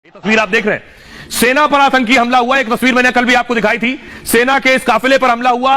ये तस्वीर आप देख रहे हैं, सेना पर आतंकी हमला हुआ। एक तस्वीर मैंने कल भी आपको दिखाई थी, सेना के इस काफिले पर हमला हुआ।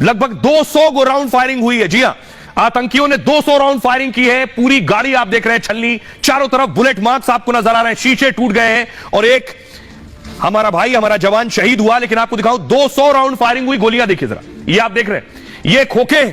लगभग 200 गो राउंड फायरिंग हुई है। जी हां, आतंकियों ने 200 राउंड फायरिंग की है। पूरी गाड़ी आप देख रहे हैं छलनी, चारों तरफ बुलेट मार्क्स आपको नजर आ रहे हैं, शीशे टूट गए हैं और एक हमारा भाई, हमारा जवान शहीद हुआ। लेकिन आपको दिखाऊं, 200 राउंड फायरिंग हुई। गोलियां देखिए जरा, ये आप देख रहे हैं, ये खोखे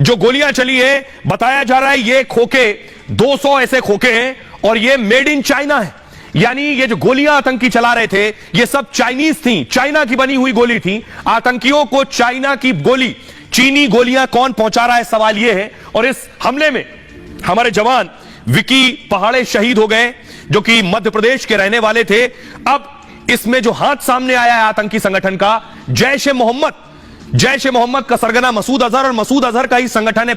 जो गोलियां चली है, बताया जा रहा है ये खोखे 200 ऐसे खोखे हैं और ये मेड इन चाइना है। यानी ये जो गोलियां आतंकी चला रहे थे, ये सब चाइनीज थी, चाइना की बनी हुई गोली थी। आतंकियों को चाइना की गोली, चीनी गोलियां कौन पहुंचा रहा है, सवाल यह है। और इस हमले में हमारे जवान विकी पहाड़े शहीद हो गए, जो कि मध्य प्रदेश के रहने वाले थे। अब इसमें जो हाथ सामने आया है आतंकी संगठन का, जैश ए मोहम्मद का सरगना मसूद अजहर, और मसूद अजहर का ही संगठन है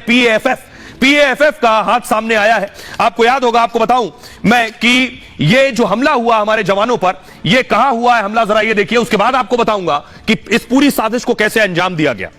पीएएफएफ का हाथ सामने आया है। आपको याद होगा, आपको बताऊं मैं कि ये जो हमला हुआ हमारे जवानों पर, ये कहां हुआ है हमला, जरा ये देखिए। उसके बाद आपको बताऊंगा कि इस पूरी साजिश को कैसे अंजाम दिया गया।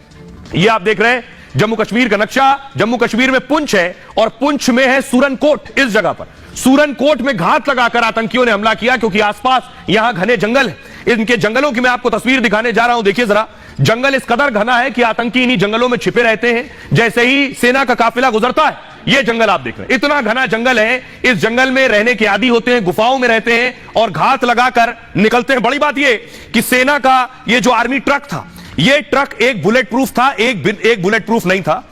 ये आप देख रहे हैं जम्मू कश्मीर का नक्शा। जम्मू कश्मीर में पुंछ है और पुंछ में है सूरनकोट। इस जगह पर सूरनकोट में घात लगाकर आतंकियों ने हमला किया, क्योंकि आसपास यहां घने जंगल है। इनके जंगलों की मैं आपको तस्वीर दिखाने जा रहा हूं। देखिए जरा, जंगल इस कदर घना है कि आतंकी इन्हीं जंगलों में छिपे रहते हैं। जैसे ही सेना का काफिला गुजरता है, ये जंगल आप देख रहे हैं, इतना घना जंगल है। इस जंगल में रहने के आदी होते हैं, गुफाओं में रहते हैं और घात लगाकर निकलते हैं। बड़ी बात यह कि सेना का ये जो आर्मी ट्रक था, ये ट्रक एक बुलेट प्रूफ था, एक बुलेट प्रूफ नहीं था।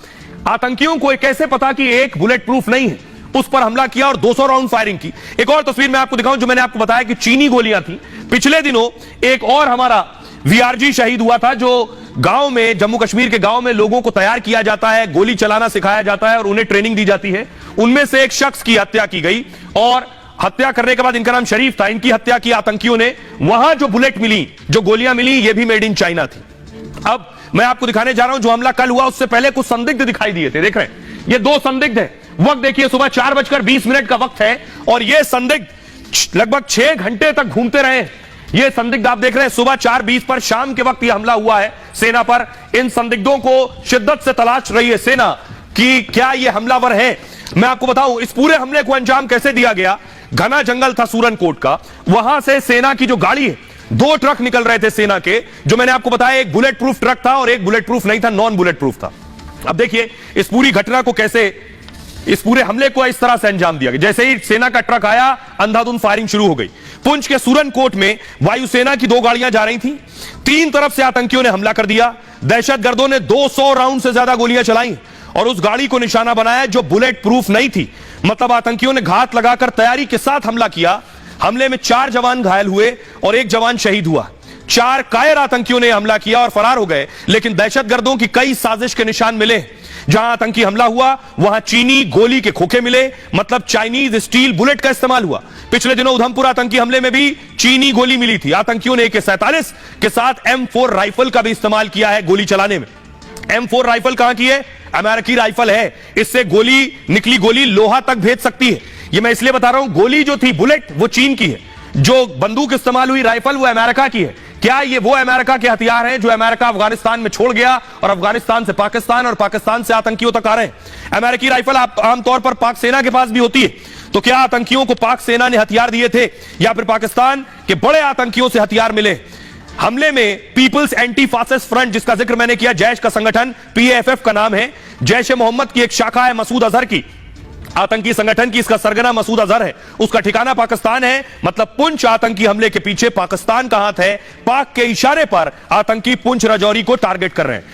आतंकियों को कैसे पता कि एक बुलेट प्रूफ नहीं है, उस पर हमला किया और 200 राउंड फायरिंग की। एक और तस्वीर मैं आपको दिखाऊं, जो मैंने आपको बताया कि चीनी गोलियां थी। पिछले दिनों एक और हमारा वीआरजी शहीद हुआ था, जो गांव में, जम्मू कश्मीर के गांव में लोगों को तैयार किया जाता है, गोली चलाना सिखाया जाता है और उन्हें ट्रेनिंग दी जाती है। उनमें से एक शख्स की हत्या की गई और हत्या करने के बाद, इनका नाम शरीफ था, इनकी हत्या की आतंकियों ने। वहां जो बुलेट मिली, जो गोलियां मिली, ये भी मेड इन चाइना थी। अब मैं आपको दिखाने जा रहा हूं जो हमला कल हुआ, उससे पहले कुछ संदिग्ध दिखाई दिए थे। देख रहे हैं, ये दो संदिग्ध है। वक्त देखिए, सुबह 4:20 का वक्त है और ये संदिग्ध लगभग 6 घंटे तक घूमते रहे। ये संदिग्ध आप देख रहे हैं, सुबह 4:20 पर, शाम के वक्त यह हमला हुआ है सेना पर। इन संदिग्धों को शिद्दत से तलाश रही है सेना कि क्या ये हमलावर है। मैं आपको बताऊं इस पूरे हमले को अंजाम कैसे दिया गया। घना जंगल था सूरनकोट का, वहां से सेना की जो गाड़ी है, 2 ट्रक निकल रहे थे सेना के, जो मैंने आपको बताया एक बुलेट प्रूफ ट्रक था और एक बुलेट प्रूफ नहीं था, नॉन बुलेट प्रूफ था। अब देखिए इस पूरी घटना को कैसे, इस पूरे हमले को इस तरह से अंजाम दिया गया। जैसे ही सेना का ट्रक आया, अंधाधुंध फायरिंग शुरू हो गई। पुंछ के सूरनकोट में वायुसेना की 2 गाड़ियां जा रही थीं, 3 तरफ से आतंकियों ने हमला कर दिया। दहशतगर्दों ने 200 राउंड से ज्यादा गोलियां चलाई और उस गाड़ी को निशाना बनाया जो बुलेट प्रूफ नहीं थी। मतलब आतंकियों ने घात लगाकर तैयारी के साथ हमला किया। हमले में 4 जवान घायल हुए और 1 जवान शहीद हुआ। 4 कायर आतंकियों ने हमला किया और फरार हो गए। लेकिन दहशतगर्दों की कई साजिश के निशान मिले। जहां आतंकी हमला हुआ, वहां चीनी गोली के खोखे मिले, मतलब चाइनीज स्टील बुलेट का इस्तेमाल हुआ। पिछले दिनों उधमपुर आतंकी हमले में भी चीनी गोली मिली थी। आतंकियों ने AK-47 के साथ M4 राइफल का भी इस्तेमाल किया है गोली चलाने में। M4 राइफल कहां की है? अमेरिकी राइफल है। इससे निकली गोली लोहा तक भेज सकती है। यह मैं इसलिए बता रहा हूं, गोली जो थी बुलेट, वो चीन की है। जो बंदूक इस्तेमाल हुई राइफल, वो अमेरिका की है। क्या ये वो अमेरिका के हथियार हैं जो अमेरिका अफगानिस्तान में छोड़ गया और अफगानिस्तान से पाकिस्तान और पाकिस्तान से आतंकियों तक आ रहे हैं? अमेरिकी राइफल आमतौर पर पाक सेना के पास भी होती है। तो क्या आतंकियों को पाक सेना ने हथियार दिए थे या फिर पाकिस्तान के बड़े आतंकियों से हथियार मिले? हमले में पीपल्स एंटी फासिस्ट फ्रंट, जिसका जिक्र मैंने किया, जैश का संगठन पीएएफएफ का नाम है, जैश ए मोहम्मद की एक शाखा है मसूद अजहर की, आतंकी संगठन की। इसका सरगना मसूद अजहर है, उसका ठिकाना पाकिस्तान है। मतलब पुंछ आतंकी हमले के पीछे पाकिस्तान का हाथ है। पाक के इशारे पर आतंकी पुंछ राजौरी को टारगेट कर रहे हैं।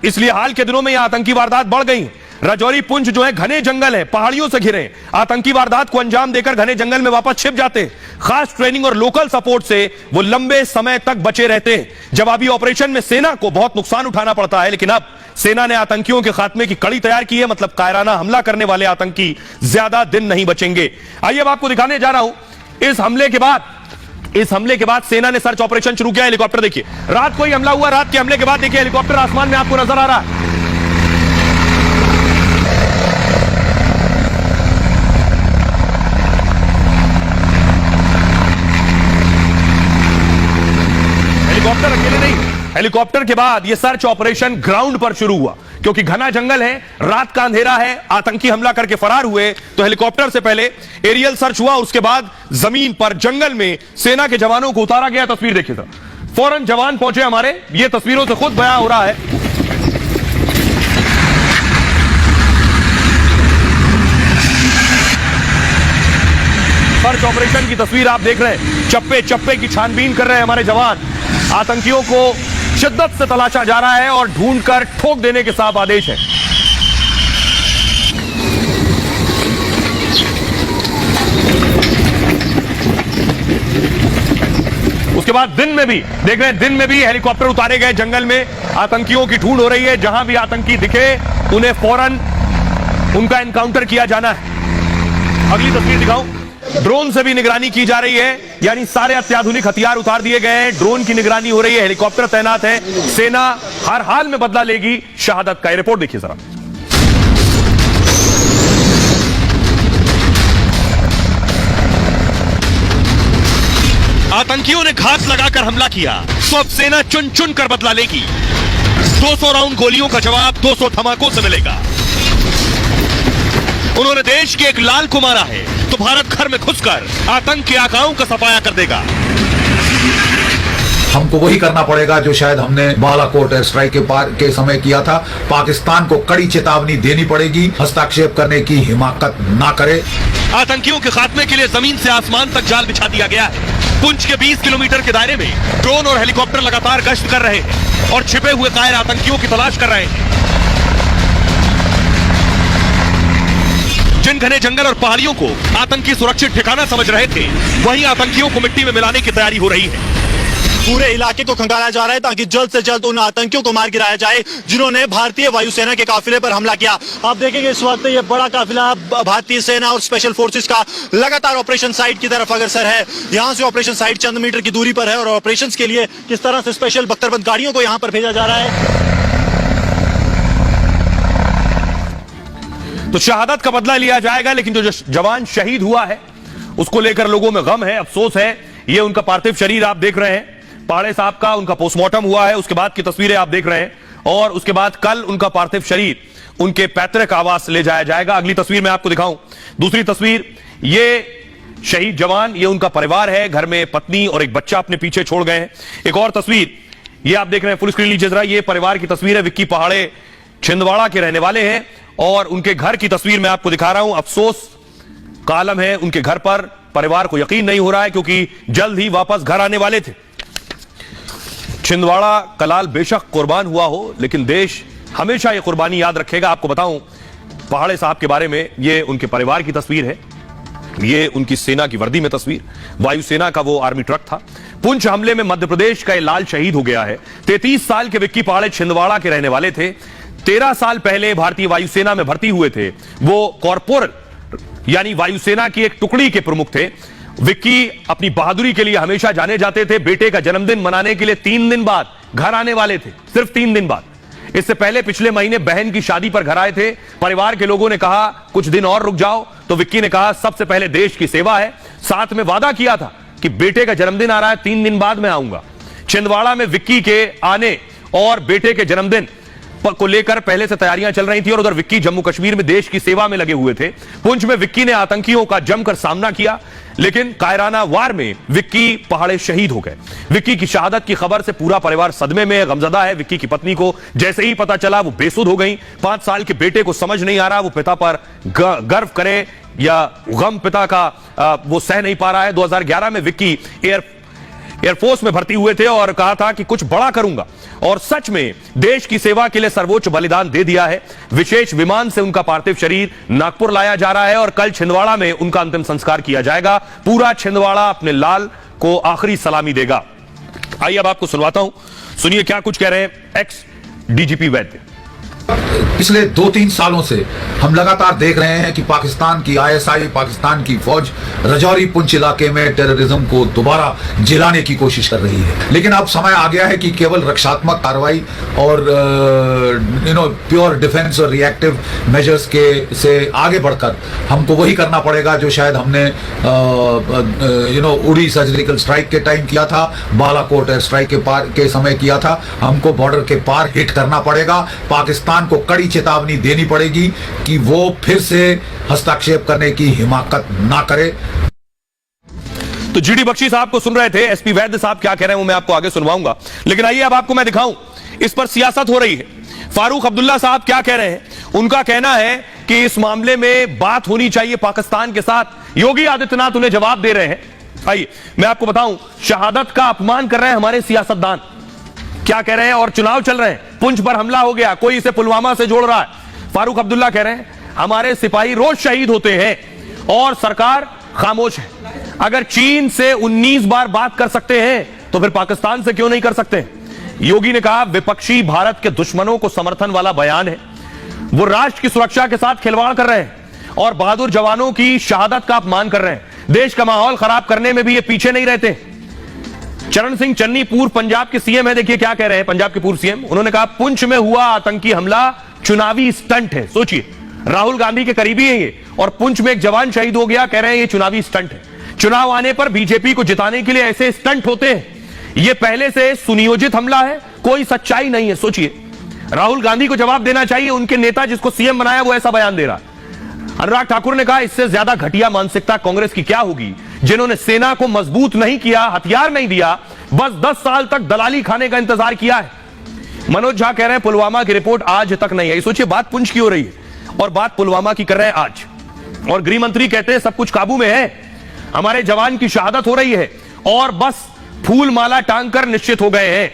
इसलिए हाल के दिनों में यह आतंकी वारदात बढ़ गई। राजौरी पुंछ जो है घने जंगल है, पहाड़ियों से घिरे। आतंकी वारदात को अंजाम देकर घने जंगल में वापस छिप जाते। खास ट्रेनिंग और लोकल सपोर्ट से वो लंबे समय तक बचे रहते हैं। जवाबी ऑपरेशन में सेना को बहुत नुकसान उठाना पड़ता है, लेकिन अब सेना ने आतंकियों के खात्मे की कड़ी तैयार की है। मतलब कायराना हमला करने वाले आतंकी ज्यादा दिन नहीं बचेंगे। आइए अब आपको दिखाने जा रहा हूं इस हमले के बाद सेना ने सर्च ऑपरेशन शुरू किया। हेलीकॉप्टर देखिए, रात को ही हमला हुआ। रात के हमले के बाद देखिए हेलीकॉप्टर आसमान में आपको नजर आ रहा है। हेलीकॉप्टर अकेले नहीं, हेलीकॉप्टर के बाद यह सर्च ऑपरेशन ग्राउंड पर शुरू हुआ। क्योंकि घना जंगल है, रात का अंधेरा है, आतंकी हमला करके फरार हुए तो हेलीकॉप्टर से पहले एरियल सर्च हुआ, उसके बाद जमीन पर जंगल में सेना के जवानों को उतारा गया। तस्वीर देखिए सर, फौरन जवान पहुंचे हमारे, ये तस्वीरों से खुद बयां हो रहा है। सर्च ऑपरेशन की तस्वीर आप देख रहे हैं, चप्पे चप्पे की छानबीन कर रहे हैं हमारे जवान। आतंकियों को शिद्दत से तलाशा जा रहा है और ढूंढकर ठोक देने के साफ आदेश है। उसके बाद दिन में भी देख रहे हैं, दिन में भी हेलीकॉप्टर उतारे गए जंगल में, आतंकियों की ढूंढ हो रही है। जहां भी आतंकी दिखे उन्हें फौरन उनका एनकाउंटर किया जाना है। अगली तस्वीर दिखाऊं, ड्रोन से भी निगरानी की जा रही है, यानी सारे अत्याधुनिक हथियार उतार दिए गए हैं, ड्रोन की निगरानी हो रही है, हेलीकॉप्टर तैनात है। सेना हर हाल में बदला लेगी शहादत का। रिपोर्ट देखिए जरा। आतंकियों ने घात लगाकर हमला किया तो अब सेना चुन चुन कर बदला लेगी। 200 राउंड गोलियों का जवाब 200 धमाकों से मिलेगा। उन्होंने देश के एक लाल को मारा है तो भारत घर में घुसकर आतंक के आकाओं का सफाया कर देगा। हमको वही करना पड़ेगा जो शायद हमने बालाकोट एयर स्ट्राइक के समय किया था। पाकिस्तान को कड़ी चेतावनी देनी पड़ेगी, हस्तक्षेप करने की हिमाकत ना करे। आतंकियों के खात्मे के लिए जमीन से आसमान तक जाल बिछा दिया गया है। पुंछ के 20 किलोमीटर के दायरे में ड्रोन और हेलीकॉप्टर लगातार गश्त कर रहे हैं और छिपे हुए कायर आतंकियों की तलाश कर रहे हैं। जिन घने जंगल और पहाड़ियों को आतंकी सुरक्षित ठिकाना समझ रहे थे, वहीं आतंकियों को मिट्टी में मिलाने की तैयारी हो रही है। पूरे इलाके को खंगाला जा रहा है ताकि जल्द से जल्द उन आतंकियों को मार गिराया जाए जिन्होंने भारतीय वायुसेना के काफिले पर हमला किया। आप देखेंगे इस वक्त ये बड़ा काफिला भारतीय सेना और स्पेशल फोर्सेस का लगातार ऑपरेशन साइट की तरफ अग्रसर है। यहाँ से ऑपरेशन साइट चंद मीटर की दूरी पर है और ऑपरेशन के लिए किस तरह से स्पेशल बख्तरबंद गाड़ियों को यहाँ पर भेजा जा रहा है। तो शहादत का बदला लिया जाएगा, लेकिन जो जवान शहीद हुआ है उसको लेकर लोगों में गम है, अफसोस है। ये उनका पार्थिव शरीर आप देख रहे हैं, पाड़े साहब का उनका पोस्टमार्टम हुआ है, उसके बाद की तस्वीरें आप देख रहे हैं और उसके बाद कल उनका पार्थिव शरीर उनके पैतृक आवास ले जाया जाएगा। अगली तस्वीर मैं आपको दिखाऊं, दूसरी तस्वीर, ये शहीद जवान, ये उनका परिवार है, घर में पत्नी और एक बच्चा अपने पीछे छोड़ गए हैं। एक और तस्वीर ये आप देख रहे हैं, फुल स्क्रीन लीजिए जरा, ये परिवार की तस्वीर है। विक्की पहाड़े छिंदवाड़ा के रहने वाले हैं और उनके घर की तस्वीर मैं आपको दिखा रहा हूं। अफसोस का आलम है उनके घर पर, परिवार को यकीन नहीं हो रहा है क्योंकि जल्द ही वापस घर आने वाले थे। छिंदवाड़ा का लाल बेशक कुर्बान हुआ हो, लेकिन देश हमेशा यह कुर्बानी याद रखेगा। आपको बताऊं पहाड़े साहब के बारे में, ये उनके परिवार की तस्वीर है, ये उनकी सेना की वर्दी में तस्वीर, वायुसेना का वो आर्मी ट्रक था। पुंछ हमले में मध्य प्रदेश का ये लाल शहीद हो गया है। 33 साल के विक्की पहाड़े छिंदवाड़ा के रहने वाले थे। 13 साल पहले भारतीय वायुसेना में भर्ती हुए थे। वो कॉर्पोरल यानी वायुसेना की एक टुकड़ी के प्रमुख थे। विक्की अपनी बहादुरी के लिए हमेशा जाने जाते थे। बेटे का जन्मदिन मनाने के लिए 3 दिन बाद घर आने वाले थे, सिर्फ 3 दिन बाद। इससे पहले पिछले महीने बहन की शादी पर घर आए थे। परिवार के लोगों ने कहा कुछ दिन और रुक जाओ, तो विक्की ने कहा सबसे पहले देश की सेवा है। साथ में वादा किया था कि बेटे का जन्मदिन आ रहा है, 3 दिन बाद मैं आऊंगा। छिंदवाड़ा में विक्की के आने और बेटे के जन्मदिन को लेकर पहले से तैयारियां चल रही थी और उधर विक्की जम्मू कश्मीर में देश की सेवा में लगे हुए थे। पुंछ में विक्की ने आतंकियों का जमकर सामना किया, लेकिन कायराना वार में विक्की पहाड़े शहीद हो गए। विक्की की शहादत की खबर से पूरा परिवार सदमे में गमजदा है। विक्की की पत्नी को जैसे ही पता चला वो बेसुध हो गई। 5 साल के बेटे को समझ नहीं आ रहा वो पिता पर गर्व करे या गम पिता का वो सह नहीं पा रहा है। 2011 में विक्की एयरफोर्स में भर्ती हुए थे और कहा था कि कुछ बड़ा करूंगा, और सच में देश की सेवा के लिए सर्वोच्च बलिदान दे दिया है। विशेष विमान से उनका पार्थिव शरीर नागपुर लाया जा रहा है और कल छिंदवाड़ा में उनका अंतिम संस्कार किया जाएगा। पूरा छिंदवाड़ा अपने लाल को आखिरी सलामी देगा। आइए अब आपको सुनवाता हूं, सुनिए क्या कुछ कह रहे हैं एक्स डीजीपी वैद्य। पिछले 2-3 सालों से हम लगातार देख रहे हैं कि पाकिस्तान की आईएसआई, पाकिस्तान की फौज रजौरी पुंछ इलाके में टेररिज्म को दोबारा जिलाने की कोशिश कर रही है। लेकिन अब समय आ गया है कि केवल रक्षात्मक कार्रवाई और प्योर डिफेंस और रिएक्टिव मेजर्स के से आगे बढ़कर हमको वही करना पड़ेगा जो शायद हमने उड़ी सर्जिकल स्ट्राइक के टाइम किया था, बालाकोट एयर स्ट्राइक के समय किया था। हमको बॉर्डर के पार हिट करना पड़ेगा। पाकिस्तान को कड़ी चेतावनी देनी पड़ेगी कि वो फिर से हस्तक्षेप करने की हिमाकत ना करे। तो जीडी बख्शी साहब को सुन रहे थे, एसपी वैद्य साहब क्या कह रहे हैं वो मैं आपको आगे सुनवाऊंगा, लेकिन आइए अब आपको मैं दिखाऊं इस पर सियासत हो रही है। फारूक अब्दुल्ला साहब क्या कह रहे हैं? उनका कहना है कि इस मामले में बात होनी चाहिए पाकिस्तान के साथ। योगी आदित्यनाथ उन्हें जवाब दे रहे हैं। आइए मैं आपको बताऊं, शहादत का अपमान कर रहे हैं हमारे सियासतदान, क्या कह रहे हैं? और चुनाव चल रहे हैं, पुंछ पर हमला हो गया, कोई इसे पुलवामा से जोड़ रहा है। फारूक अब्दुल्ला कह रहे हैं हमारे सिपाही रोज शहीद होते हैं और सरकार खामोश है। अगर चीन से 19 बार बात कर सकते हैं तो फिर पाकिस्तान से क्यों नहीं कर सकते? योगी ने कहा विपक्षी भारत के दुश्मनों को समर्थन वाला बयान है, वो राष्ट्र की सुरक्षा के साथ खिलवाड़ कर रहे हैं और बहादुर जवानों की शहादत का अपमान कर रहे हैं। देश का माहौल खराब करने में भी ये पीछे नहीं रहते। चरण सिंह चन्नी पूर्व पंजाब के सीएम है, देखिए क्या कह रहे हैं पंजाब के पूर्व सीएम। उन्होंने कहा पुंछ में हुआ आतंकी हमला चुनावी स्टंट है। सोचिए, राहुल गांधी के करीबी है ये और पुंछ में एक जवान शहीद हो गया, कह रहे हैं ये चुनावी स्टंट है। चुनाव आने पर बीजेपी को जिताने के लिए ऐसे स्टंट होते हैं, ये पहले से सुनियोजित हमला है, कोई सच्चाई नहीं है। सोचिए, राहुल गांधी को जवाब देना चाहिए, उनके नेता जिसको सीएम बनाया वो ऐसा बयान दे रहा है। अनुराग ठाकुर ने कहा इससे ज्यादा घटिया मानसिकता कांग्रेस की क्या होगी, जिन्होंने सेना को मजबूत नहीं किया, हथियार नहीं दिया, बस 10 साल तक दलाली खाने का इंतजार किया है। मनोज झा कह रहे हैं पुलवामा की रिपोर्ट आज तक नहीं आई। सोचिए, बात पुंछ की हो रही है और बात पुलवामा की कर रहे हैं आज, और गृह मंत्री कहते हैं सब कुछ काबू में है, हमारे जवान की शहादत हो रही है और बस फूल माला टांग कर निश्चित हो गए हैं।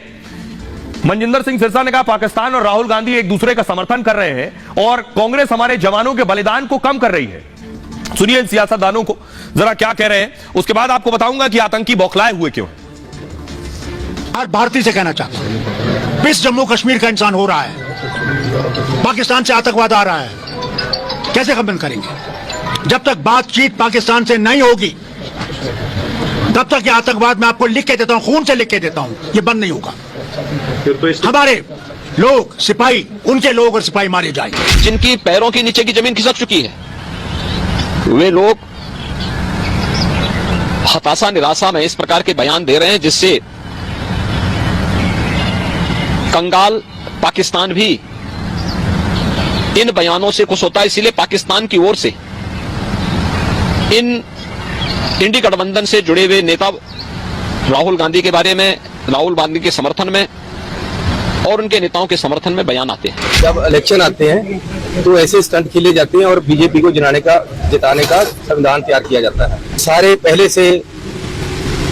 मनजिंदर सिंह सिरसा ने कहा पाकिस्तान और राहुल गांधी एक दूसरे का समर्थन कर रहे हैं और कांग्रेस हमारे जवानों के बलिदान को कम कर रही है। सुनिए इन सियासतदानों को जरा क्या कह रहे हैं, उसके बाद आपको बताऊंगा कि आतंकी बौखलाए हुए क्यों। हर भारतीय से कहना चाहता हूं, 20 जम्मू कश्मीर का इंसान हो रहा है, पाकिस्तान से आतंकवाद आ रहा है, कैसे खत्म करेंगे? जब तक बातचीत पाकिस्तान से नहीं होगी तब तक ये आतंकवाद मैं आपको लिख के देता हूं, खून से लिख के देता हूं, ये बंद नहीं होगा। हमारे लोग सिपाही, उनके लोग और सिपाही मारे जाएंगे। जिनकी पैरों के नीचे की जमीन खिसक चुकी है, वे लोग हताशा निराशा में इस प्रकार के बयान दे रहे हैं जिससे कंगाल पाकिस्तान भी इन बयानों से खुश होता है। इसीलिए पाकिस्तान की ओर से इन इंडी गठबंधन से जुड़े हुए नेता राहुल गांधी के बारे में, राहुल गांधी के समर्थन में और उनके नेताओं के समर्थन में बयान आते हैं। जब इलेक्शन आते हैं तो ऐसे स्टंट खेले जाते हैं और बीजेपी को जिताने का संविधान तैयार किया जाता है। सारे पहले से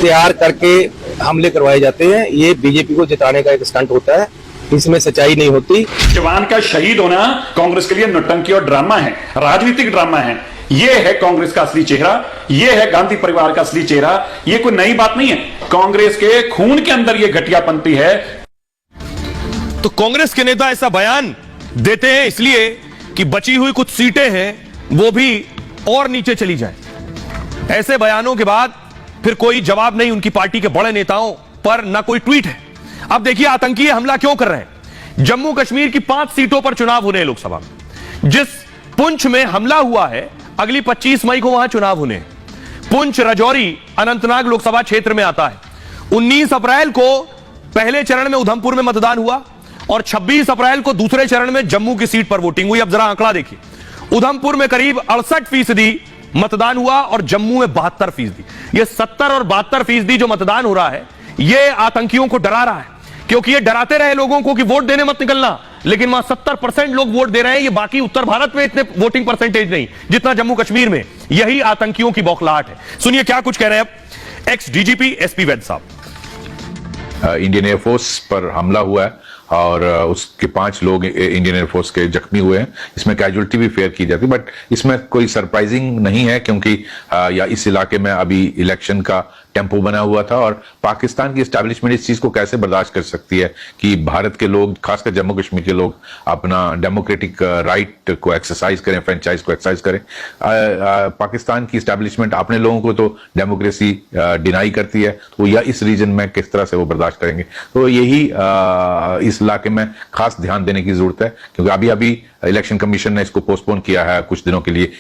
तैयार करके हमले करवाए जाते हैं। ये बीजेपी को जिताने का एक स्टंट होता है, इसमें सच्चाई नहीं होती। जवान का शहीद होना कांग्रेस के लिए नौटंकी और ड्रामा है, राजनीतिक ड्रामा है। ये है कांग्रेस का असली चेहरा, ये है गांधी परिवार का असली चेहरा। ये कोई नई बात नहीं है, कांग्रेस के खून के अंदर ये घटियापंथी है। तो कांग्रेस के नेता ऐसा बयान देते हैं इसलिए कि बची हुई कुछ सीटें हैं वो भी और नीचे चली जाएं। ऐसे बयानों के बाद फिर कोई जवाब नहीं उनकी पार्टी के बड़े नेताओं पर, ना कोई ट्वीट है। अब देखिए आतंकी हमला क्यों कर रहे हैं। जम्मू कश्मीर की 5 सीटों पर चुनाव हो रहे हैं लोकसभा में। जिस पुंछ में हमला हुआ है, अगली 25 मई को वहां चुनाव होने। पुंछ रजौरी अनंतनाग लोकसभा क्षेत्र में आता है। 19 अप्रैल को पहले चरण में उधमपुर में मतदान हुआ और 26 अप्रैल को दूसरे चरण में जम्मू की सीट पर वोटिंग हुई। अब जरा आंकड़ा देखिए, उधमपुर में करीब 68% मतदान हुआ और जम्मू में 72%। ये 70 और 72% जो मतदान हो रहा है, ये आतंकियों को डरा रहा है, क्योंकि ये डराते रहे लोगों को कि वोट देने मत निकलना, लेकिन वहां 70% लोग वोट दे रहे हैं। ये बाकी उत्तर भारत में इतने वोटिंग परसेंटेज नहीं जितना जम्मू कश्मीर में। यही आतंकियों की बौखलाहट है। सुनिए क्या कुछ कह रहे हैं अब एक्स डीजीपी एसपी वैद्य साहब। इंडियन एयरफोर्स पर हमला हुआ है और उसके 5 लोग इंडियन एयरफोर्स के जख्मी हुए हैं। इसमें कैजुअलिटी भी फेयर की जाती है, बट इसमें कोई सरप्राइजिंग नहीं है क्योंकि या इस इलाके में अभी इलेक्शन का टेम्पो बना हुआ था। और पाकिस्तान की एस्टैब्लिशमेंट इस चीज को कैसे बर्दाश्त कर सकती है कि भारत के लोग, खासकर जम्मू कश्मीर के लोग, अपना डेमोक्रेटिक राइट को एक्सरसाइज करें, फ्रेंचाइज को एक्सरसाइज करें। पाकिस्तान की एस्टैब्लिशमेंट अपने लोगों को तो डेमोक्रेसी डिनाई करती है, तो या इस रीजन में किस तरह से वो बर्दाश्त करेंगे। तो यही इस इलाके में खास ध्यान देने की जरूरत है, क्योंकि अभी इलेक्शन कमीशन ने इसको पोस्टपोन किया है कुछ दिनों के लिए।